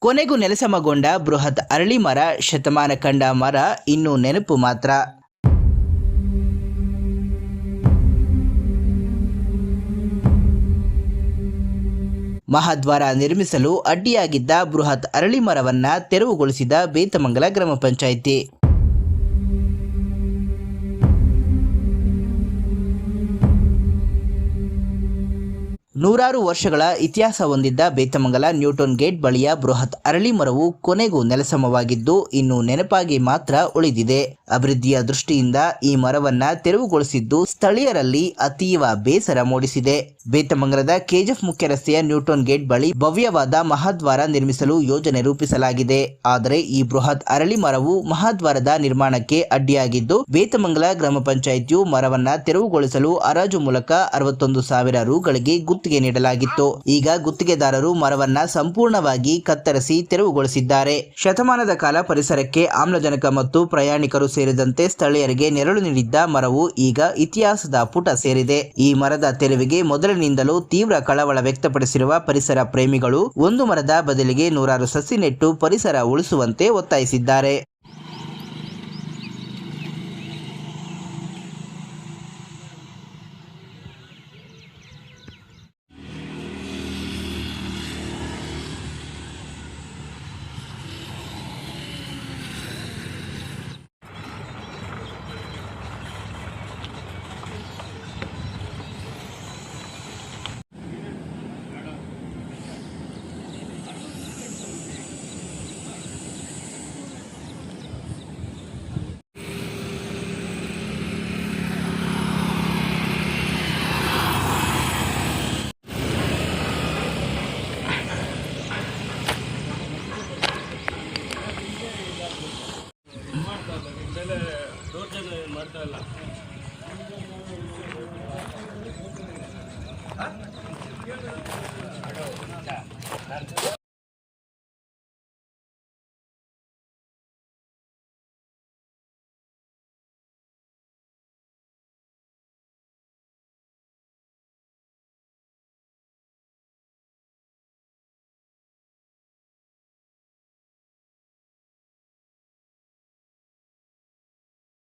ಕೊನೆಗೂ ನೆಲಸಮಗೊಂಡ ಬೃಹತ್ ಅರಳಿ ಮರ, ಶತಮಾನ ಕಂಡ ಮರ ಇನ್ನೂ ನೆನಪು ಮಾತ್ರ. ಮಹಾದ್ವಾರ ನಿರ್ಮಿಸಲು ಅಡ್ಡಿಯಾಗಿದ್ದ ಬೃಹತ್ ಅರಳಿ ಮರವನ್ನ ತೆರವುಗೊಳಿಸಿದ ಬೇತಮಂಗಲ ಗ್ರಾಮ ಪಂಚಾಯಿತಿ. ನೂರಾರು ವರ್ಷಗಳ ಇತಿಹಾಸ ಹೊಂದಿದ್ದ ಬೇತಮಂಗಲ ನ್ಯೂಟನ್ ಗೇಟ್ ಬಳಿಯ ಬೃಹತ್ ಅರಳಿ ಮರವು ಕೊನೆಗೂ ನೆಲಸಮವಾಗಿದ್ದು ಇನ್ನು ನೆನಪಾಗಿ ಮಾತ್ರ ಉಳಿದಿದೆ. ಅಭಿವೃದ್ಧಿಯ ದೃಷ್ಟಿಯಿಂದ ಈ ಮರವನ್ನ ತೆರವುಗೊಳಿಸಿದ್ದು ಸ್ಥಳೀಯರಲ್ಲಿ ಅತೀವ ಬೇಸರ ಮೂಡಿಸಿದೆ. ಬೇತಮಂಗಲದ ಕೆಜಿಎಫ್ ಮುಖ್ಯ ರಸ್ತೆಯ ನ್ಯೂಟನ್ ಗೇಟ್ ಬಳಿ ಭವ್ಯವಾದ ಮಹಾದ್ವಾರ ನಿರ್ಮಿಸಲು ಯೋಜನೆ ರೂಪಿಸಲಾಗಿದೆ. ಆದರೆ ಈ ಬೃಹತ್ ಅರಳಿ ಮರವು ಮಹಾದ್ವಾರದ ನಿರ್ಮಾಣಕ್ಕೆ ಅಡ್ಡಿಯಾಗಿದ್ದು ಬೇತಮಂಗಲ ಗ್ರಾಮ ಪಂಚಾಯಿತಿಯು ಮರವನ್ನ ತೆರವುಗೊಳಿಸಲು ಹರಾಜು ಮೂಲಕ 61,000 ರೂಗಳಿಗೆ ಗುತ್ತಿಗೆ ನೀಡಲಾಗಿತ್ತು. ಈಗ ಗುತ್ತಿಗೆದಾರರು ಮರವನ್ನ ಸಂಪೂರ್ಣವಾಗಿ ಕತ್ತರಿಸಿ ತೆರವುಗೊಳಿಸಿದ್ದಾರೆ. ಶತಮಾನದ ಕಾಲ ಪರಿಸರಕ್ಕೆ ಆಮ್ಲಜನಕ ಮತ್ತು ಪ್ರಯಾಣಿಕರು ಸೇರಿದಂತೆ ಸ್ಥಳೀಯರಿಗೆ ನೆರಳು ನೀಡಿದ್ದ ಮರವು ಈಗ ಇತಿಹಾಸದ ಪುಟ ಸೇರಿದೆ. ಈ ಮರದ ತೆರವಿಗೆ ಮೊದಲಿನಿಂದಲೂ ತೀವ್ರ ಕಳವಳ ವ್ಯಕ್ತಪಡಿಸಿರುವ ಪರಿಸರ ಪ್ರೇಮಿಗಳು ಒಂದು ಮರದ ಬದಲಿಗೆ ನೂರಾರು ಸಸಿ ನೆಟ್ಟು ಪರಿಸರ ಉಳಿಸುವಂತೆ ಒತ್ತಾಯಿಸಿದ್ದಾರೆ. ಮಾಡ್ತಾ ಇಲ್ಲ.